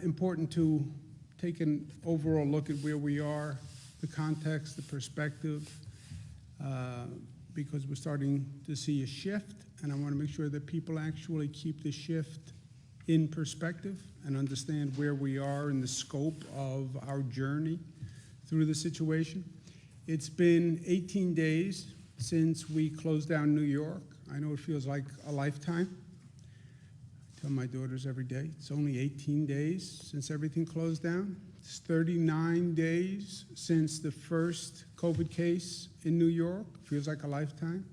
important to take an overall look at where we are, the context, the perspective, because we're starting to see a shift, and I want to make sure that people actually keep the shift in perspective and understand where we are in the scope of our journey through the situation. It's been 18 days since we closed down New York. I know it feels like a lifetime. I tell my daughters every day, it's only 18 days since everything closed down. It's 39 days since the first COVID case in New York. Feels like a lifetime.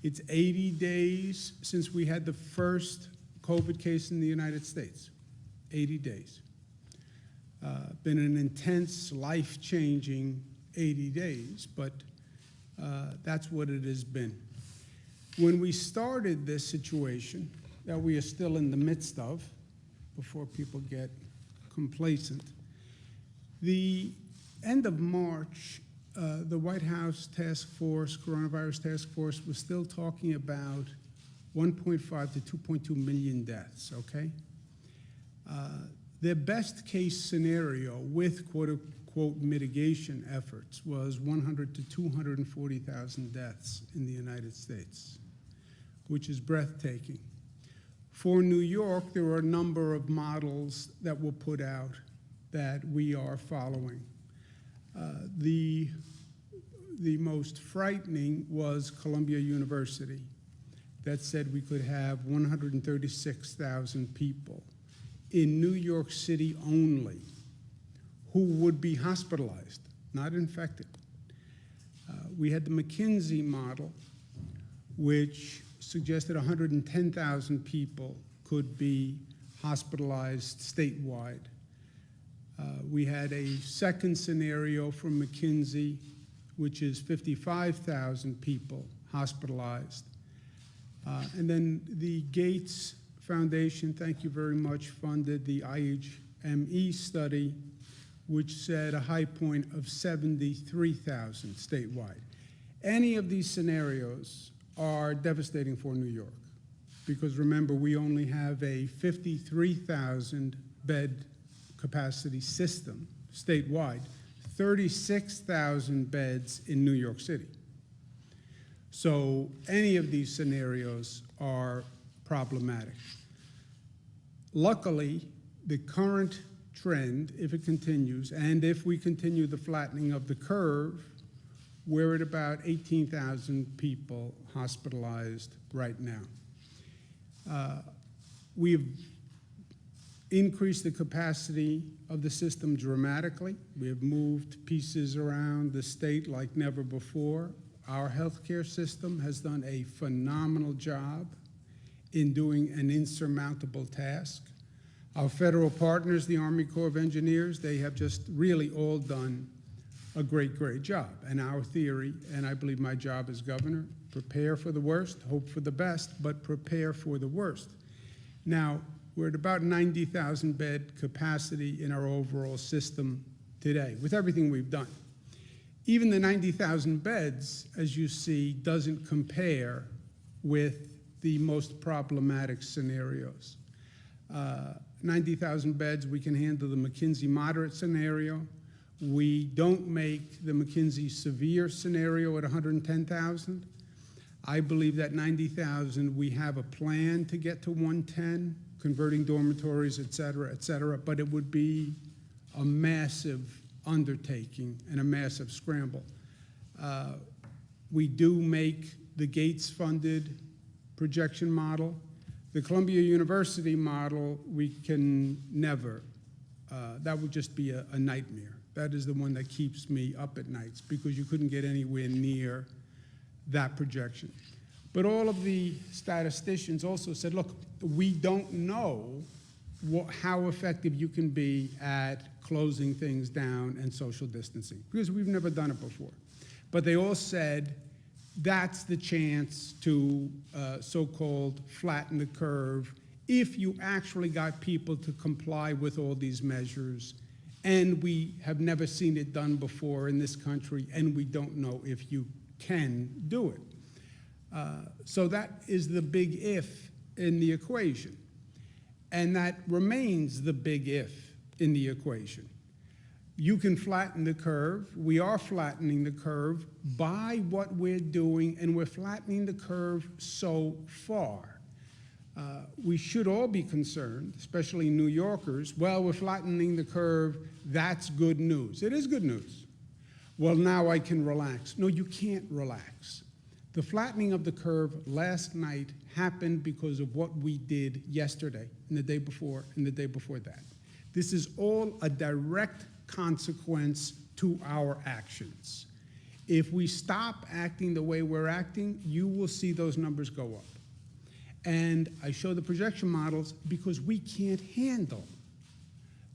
It's 80 days since we had the first COVID case in the United States. 80 days. Been an intense, life-changing 80 days, but that's what it has been. When we started this situation that we are still in the midst of, before people get complacent, the end of March, the White House task force, coronavirus task force, was still talking about 1.5 to 2.2 million deaths, okay? Their best case scenario with quote-unquote mitigation efforts was 100 to 240,000 deaths in the United States, which is breathtaking. For New York, there are a number of models that were put out that we are following. The most frightening was Columbia University that said we could have 136,000 people in New York City only who would be hospitalized, not infected. We had the McKinsey model, which suggested 110,000 people could be hospitalized statewide. We had a second scenario from McKinsey, which is 55,000 people hospitalized. And then the Gates Foundation, thank you very much, funded the IHME study, which said a high point of 73,000 statewide. Any of these scenarios are devastating for New York, because remember, we only have a 53,000 bed capacity system statewide, 36,000 beds in New York City. So any of these scenarios are problematic. Luckily, the current trend, if it continues, and if we continue the flattening of the curve, we're at about 18,000 people hospitalized right now. We've increased the capacity of the system dramatically. We have moved pieces around the state like never before. Our healthcare system has done a phenomenal job in doing an insurmountable task. Our federal partners, the Army Corps of Engineers, they have just really all done a great, great job. And our theory, and I believe my job as governor, prepare for the worst, hope for the best, but prepare for the worst. Now, we're at about 90,000 bed capacity in our overall system today, with everything we've done. Even the 90,000 beds, as you see, doesn't compare with the most problematic scenarios. 90,000 beds, we can handle the McKinsey moderate scenario. We don't make the McKinsey severe scenario at 110,000. I believe that 90,000, we have a plan to get to 110, converting dormitories, et cetera, but it would be a massive undertaking and a massive scramble. We do make the Gates-funded projection model. The Columbia University model, we can never. That would just be a nightmare. That is the one that keeps me up at nights, because you couldn't get anywhere near that projection. But all of the statisticians also said, look, we don't know how effective you can be at closing things down and social distancing, because we've never done it before. But they all said that's the chance to so-called flatten the curve if you actually got people to comply with all these measures. And we have never seen it done before in this country, and we don't know if you can do it. So that is the big if in the equation. And that remains the big if in the equation. You can flatten the curve. We are flattening the curve by what we're doing, and we're flattening the curve so far. We should all be concerned, especially New Yorkers. Well, we're flattening the curve. That's good news. It is good news. Well, now I can relax. No, you can't relax. The flattening of the curve last night happened because of what we did yesterday and the day before and the day before that. This is all a direct consequence to our actions. If we stop acting the way we're acting, you will see those numbers go up. And I show the projection models because we can't handle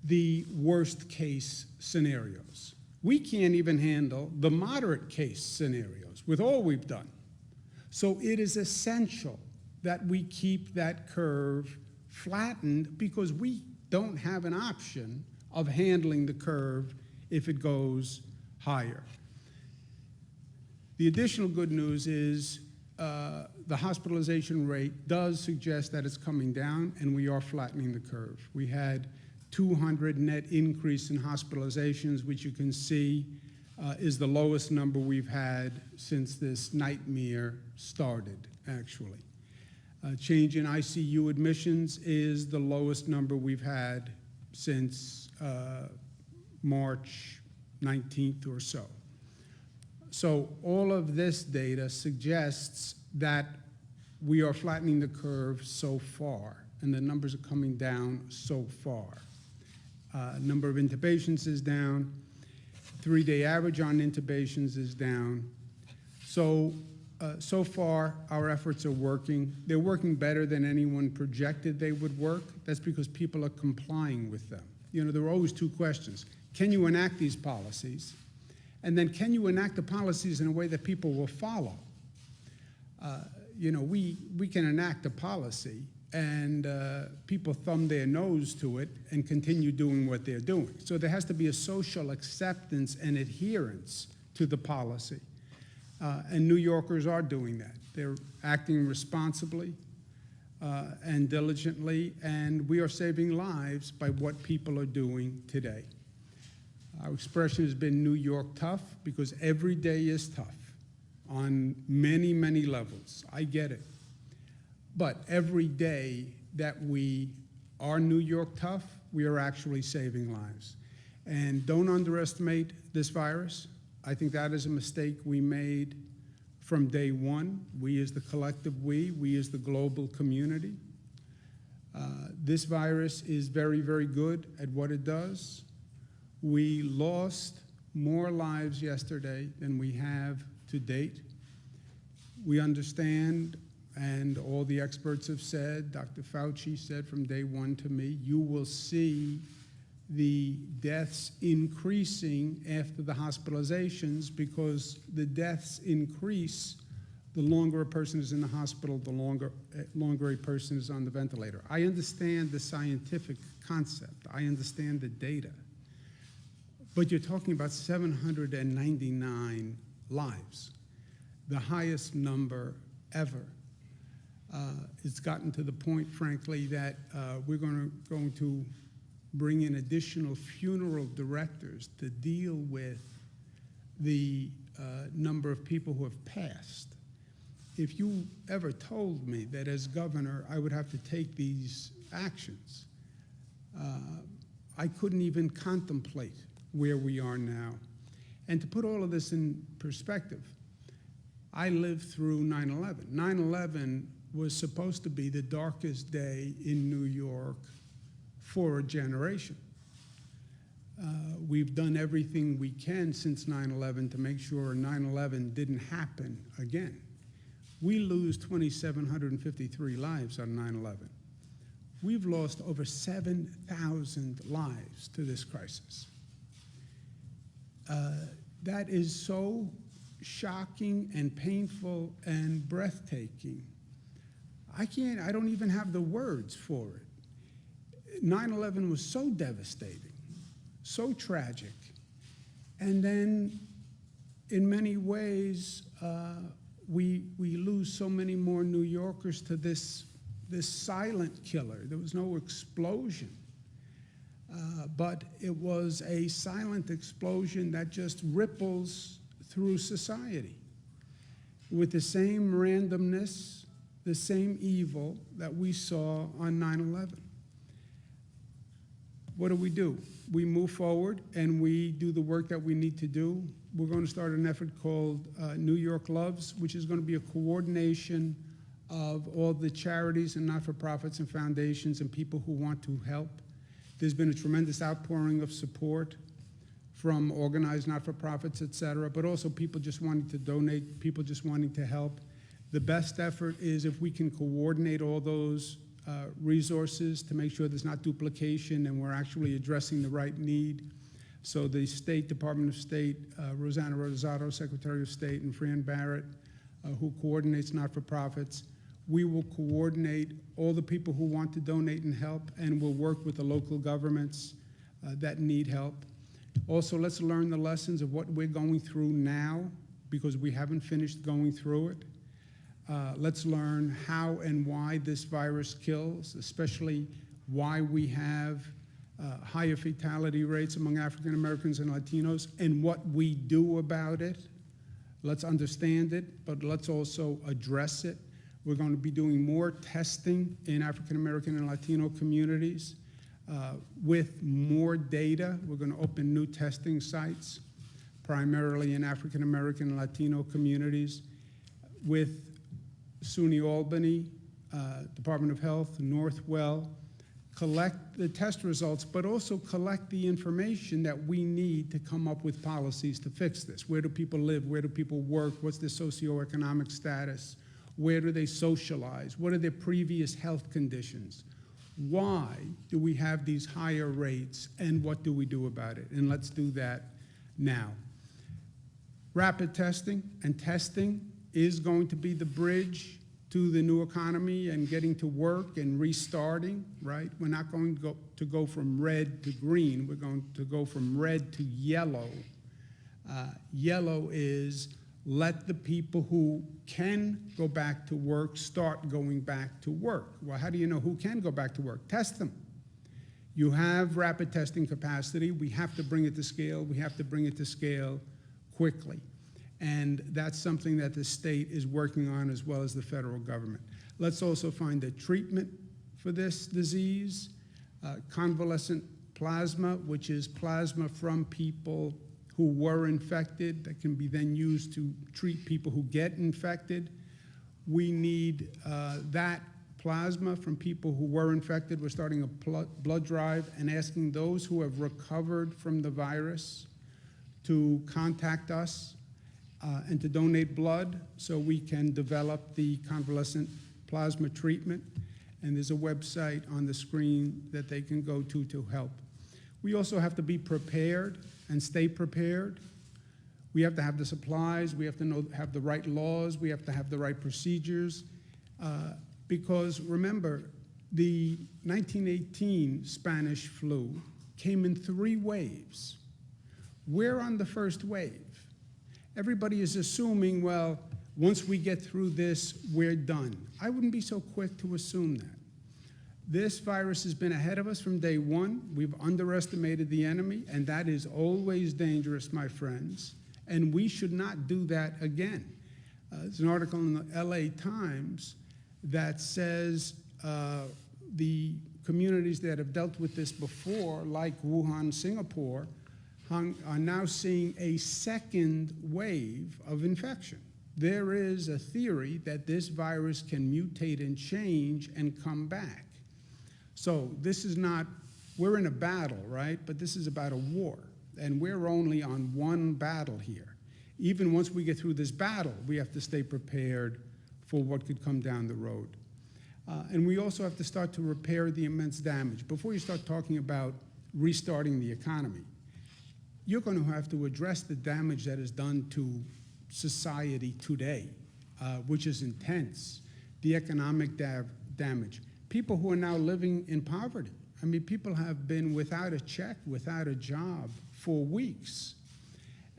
the worst case scenarios. We can't even handle the moderate case scenarios with all we've done. So it is essential that we keep that curve flattened because we don't have an option of handling the curve if it goes higher. The additional good news is the hospitalization rate does suggest that it's coming down, and we are flattening the curve. We had 200 net increase in hospitalizations, which you can see is the lowest number we've had since this nightmare started, actually. Change in ICU admissions is the lowest number we've had since March 19th or so. So all of this data suggests that we are flattening the curve so far, and the numbers are coming down so far. Number of intubations is down. 3-day average on intubations is down. So, so far, our efforts are working. They're working better than anyone projected they would work. That's because people are complying with them. You know, there are always two questions. Can you enact these policies? And then can you enact the policies in a way that people will follow? You know, we can enact a policy and people thumb their nose to it and continue doing what they're doing. So there has to be a social acceptance and adherence to the policy. And New Yorkers are doing that. They're acting responsibly and diligently, and we are saving lives by what people are doing today. Our expression has been New York tough because every day is tough on many, many levels. I get it. But every day that we are New York tough, we are actually saving lives. And don't underestimate this virus. I think that is a mistake we made from day one. We as the collective we as the global community. This virus is very, very good at what it does. We lost more lives yesterday than we have to date. We understand, and all the experts have said, Dr. Fauci said from day one to me, you will see the deaths increasing after the hospitalizations because the deaths increase the longer a person is in the hospital, the longer a person is on the ventilator. I understand the scientific concept. I understand the data. But you're talking about 799 lives, the highest number ever. It's gotten to the point, frankly, that we're going to bring in additional funeral directors to deal with the number of people who have passed. If you ever told me that as governor I would have to take these actions, I couldn't even contemplate where we are now. And to put all of this in perspective, I lived through 9/11. 9/11 was supposed to be the darkest day in New York for a generation. We've done everything we can since 9/11 to make sure 9/11 didn't happen again. We lose 2,753 lives on 9/11. We've lost over 7,000 lives to this crisis. That is so shocking and painful and breathtaking. I don't even have the words for it. 9/11 was so devastating, so tragic. And then in many ways, we lose so many more New Yorkers to this this silent killer. There was no explosion. But it was a silent explosion that just ripples through society with the same randomness, the same evil that we saw on 9/11. What do? We move forward and we do the work that we need to do. We're going to start an effort called New York Loves, which is going to be a coordination of all the charities and not-for-profits and foundations and people who want to help. There's been a tremendous outpouring of support from organized not-for-profits, et cetera, but also people just wanting to donate, people just wanting to help. The best effort is if we can coordinate all those resources to make sure there's not duplication and we're actually addressing the right need. So the State Department of State, Rosanna Rosato, Secretary of State, and Fran Barrett, who coordinates not-for-profits, we will coordinate all the people who want to donate and help, and we'll work with the local governments that need help. Also, let's learn the lessons of what we're going through now, because we haven't finished going through it. Let's learn how and why this virus kills, especially why we have higher fatality rates among African Americans and Latinos, and what we do about it. Let's understand it, but let's also address it. We're going to be doing more testing in African American and Latino communities with more data. We're going to open new testing sites, primarily in African American and Latino communities, with SUNY Albany, Department of Health, Northwell, collect the test results, but also collect the information that we need to come up with policies to fix this. Where do people live? Where do people work? What's their socioeconomic status? Where do they socialize? What are their previous health conditions? Why do we have these higher rates, and what do we do about it? And let's do that now. Rapid testing and testing is going to be the bridge to the new economy and getting to work and restarting, right? We're not going to go from red to green. We're going to go from red to yellow. Yellow is let the people who can go back to work start going back to work. Well, how do you know who can go back to work? Test them. You have rapid testing capacity. We have to bring it to scale. We have to bring it to scale quickly. And that's something that the state is working on, as well as the federal government. Let's also find a treatment for this disease. Convalescent plasma, which is plasma from people who were infected, that can be then used to treat people who get infected. We need that plasma from people who were infected. We're starting a blood drive and asking those who have recovered from the virus to contact us and to donate blood so we can develop the convalescent plasma treatment. And there's a website on the screen that they can go to help. We also have to be prepared and stay prepared. We have to have the supplies. We have to have the right laws. We have to have the right procedures. Because remember, the 1918 Spanish flu came in 3 waves. We're on the first wave. Everybody is assuming, well, once we get through this, we're done. I wouldn't be so quick to assume that. This virus has been ahead of us from day one. We've underestimated the enemy, and that is always dangerous, my friends. And we should not do that again. There's an article in the LA Times that says the communities that have dealt with this before, like Wuhan, Singapore, are now seeing a second wave of infection. There is a theory that this virus can mutate and change and come back. So this is not, we're in a battle, right? But this is about a war, and we're only on one battle here. Even once we get through this battle, we have to stay prepared for what could come down the road. And we also have to start to repair the immense damage. Before you start talking about restarting the economy, you're going to have to address the damage that is done to society today, which is intense, the economic damage. People who are now living in poverty. I mean, people have been without a check, without a job for weeks.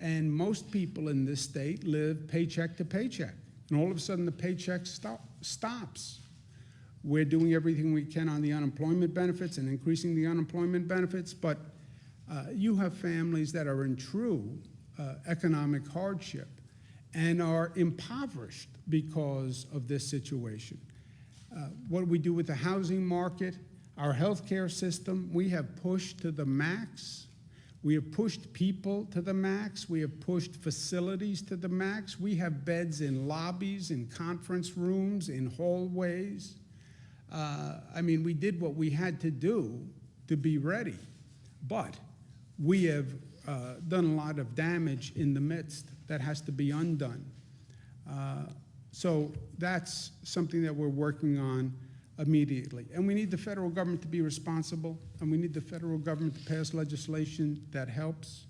And most people in this state live paycheck to paycheck. And all of a sudden, the paycheck stops. We're doing everything we can on the unemployment benefits and increasing the unemployment benefits, but you have families that are in true economic hardship and are impoverished because of this situation. What do we do with the housing market? Our healthcare system, we have pushed to the max. We have pushed people to the max. We have pushed facilities to the max. We have beds in lobbies, in conference rooms, in hallways. I mean, we did what we had to do to be ready, but we have done a lot of damage in the midst that has to be undone. So that's something that we're working on immediately. And we need the federal government to be responsible, and we need the federal government to pass legislation that helps.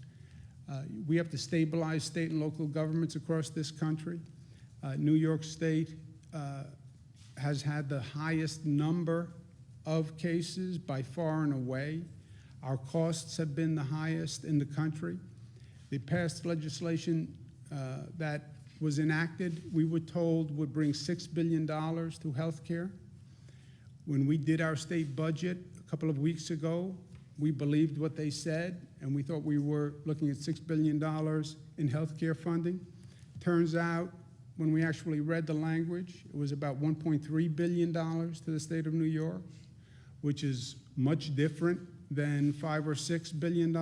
We have to stabilize state and local governments across this country. New York State has had the highest number of cases by far and away. Our costs have been the highest in the country. They passed legislation that was enacted, we were told would bring $6 billion to health care. When we did our state budget a couple of weeks ago, we believed what they said, and we thought we were looking at $6 billion in health care funding. Turns out, when we actually read the language, it was about $1.3 billion to the state of New York, which is much different than $5 or $6 billion.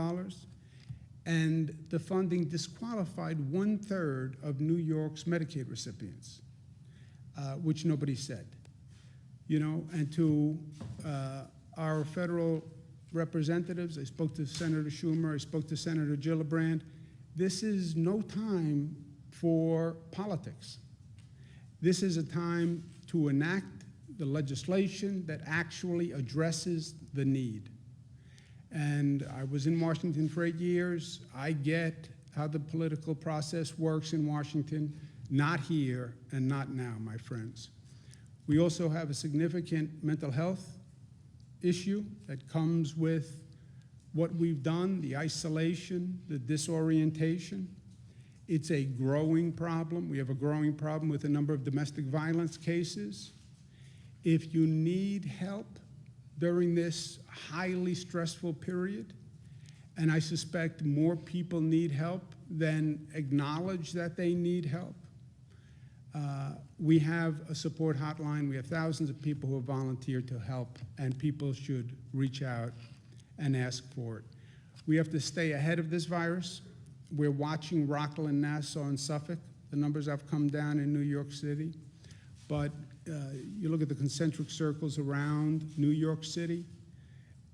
And the funding disqualified 1/3 of New York's Medicaid recipients, which nobody said. You know, and to our federal representatives, I spoke to Senator Schumer, I spoke to Senator Gillibrand, this is no time for politics. This is a time to enact the legislation that actually addresses the need. And I was in Washington for 8 years. I get how the political process works in Washington, not here and not now, my friends. We also have a significant mental health issue that comes with what we've done, the isolation, the disorientation. It's a growing problem. We have a growing problem with a number of domestic violence cases. If you need help during this highly stressful period, and I suspect more people need help than acknowledge that they need help, we have a support hotline. We have thousands of people who have volunteered to help, and people should reach out and ask for it. We have to stay ahead of this virus. We're watching Rockland, Nassau, and Suffolk. The numbers have come down in New York City, but you look at the concentric circles around New York City,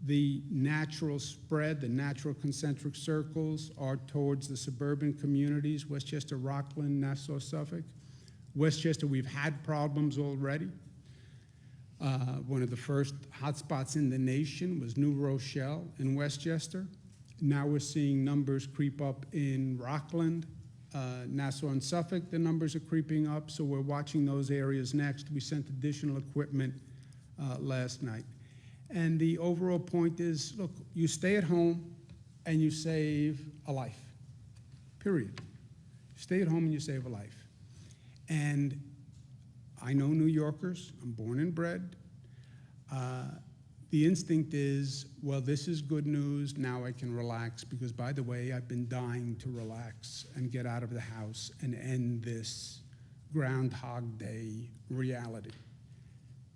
the natural spread, the natural concentric circles are towards the suburban communities, Westchester, Rockland, Nassau, Suffolk. Westchester, we've had problems already. One of the first hotspots in the nation was New Rochelle in Westchester. Now we're seeing numbers creep up in Rockland, Nassau and Suffolk. The numbers are creeping up, so we're watching those areas next. We sent additional equipment last night. And the overall point is, look, you stay at home and you save a life, period. Stay at home and you save a life. And I know New Yorkers, I'm born and bred. The instinct is, well, this is good news, now I can relax, because by the way, I've been dying to relax and get out of the house and end this Groundhog Day reality.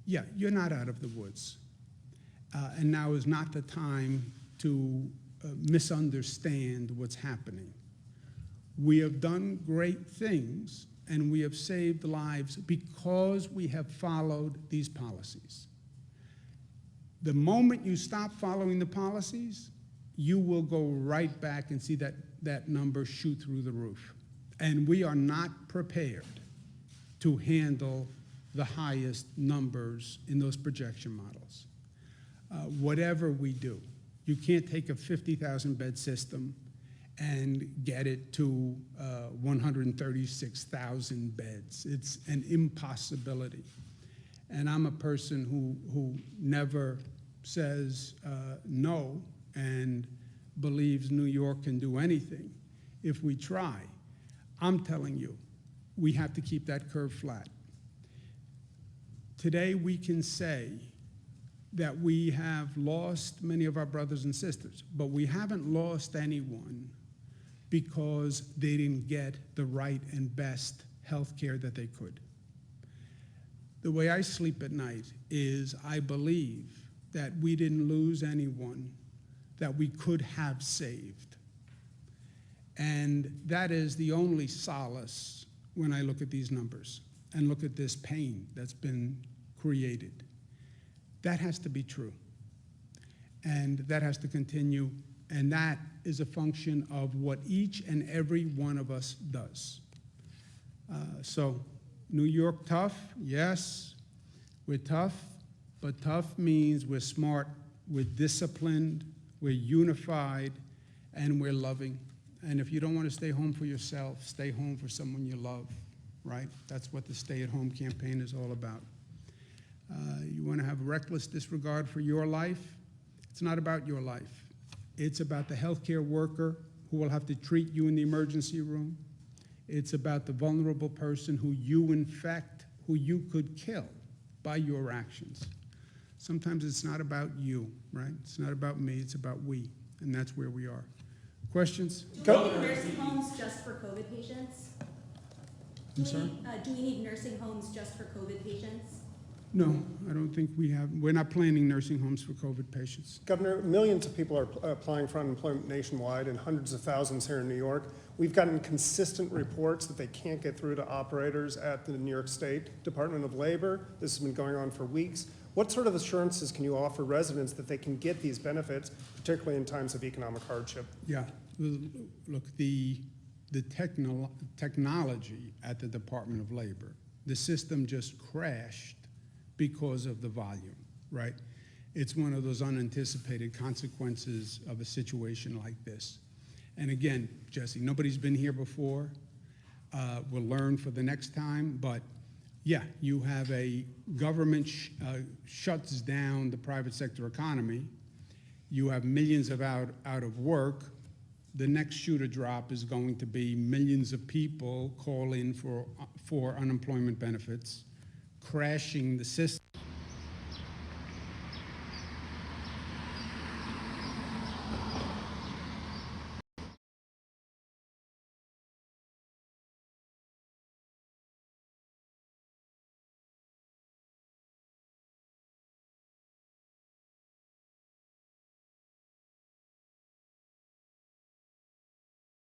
Yeah, you're not out of the woods. And now is not the time to misunderstand what's happening. We have done great things, and we have saved lives because we have followed these policies. The moment you stop following the policies, you will go right back and see that number shoot through the roof. And we are not prepared to handle the highest numbers in those projection models. Whatever we do, you can't take a 50,000 bed system and get it to 136,000 beds. It's an impossibility. And I'm a person who never says no and believes New York can do anything if we try. I'm telling you, we have to keep that curve flat. Today we can say that we have lost many of our brothers and sisters, but we haven't lost anyone because they didn't get the right and best health care that they could. The way I sleep at night is I believe that we didn't lose anyone that we could have saved. And that is the only solace when I look at these numbers and look at this pain that's been created. That has to be true. And that has to continue. And that is a function of what each and every one of us does. So, New York tough? Yes, we're tough. But tough means we're smart, we're disciplined, we're unified, and we're loving. And if you don't want to stay home for yourself, stay home for someone you love, right? That's what the stay-at-home campaign is all about. You want to have reckless disregard for your life? It's not about your life. It's about the healthcare worker who will have to treat you in the emergency room. It's about the vulnerable person who you infect, who you could kill by your actions. Sometimes it's not about you, right? It's not about me, it's about we, and that's where we are. Questions? Do we need nursing homes just for COVID patients? I'm sorry? Do we need nursing homes just for COVID patients? No, I don't think we have. We're not planning nursing homes for COVID patients. Governor, millions of people are applying for unemployment nationwide and hundreds of thousands here in New York. We've gotten consistent reports that they can't get through to operators at the New York State Department of Labor. This has been going on for weeks. What sort of assurances can you offer residents that they can get these benefits, particularly in times of economic hardship? Yeah, look, the technology at the Department of Labor, the system just crashed because of the volume, right? It's one of those unanticipated consequences of a situation like this. And again, Jesse, nobody's been here before. We'll learn for the next time, but yeah, you have a government shuts down the private sector economy. You have millions of out of work. The next shoe to drop is going to be millions of people call in for unemployment benefits, crashing the system.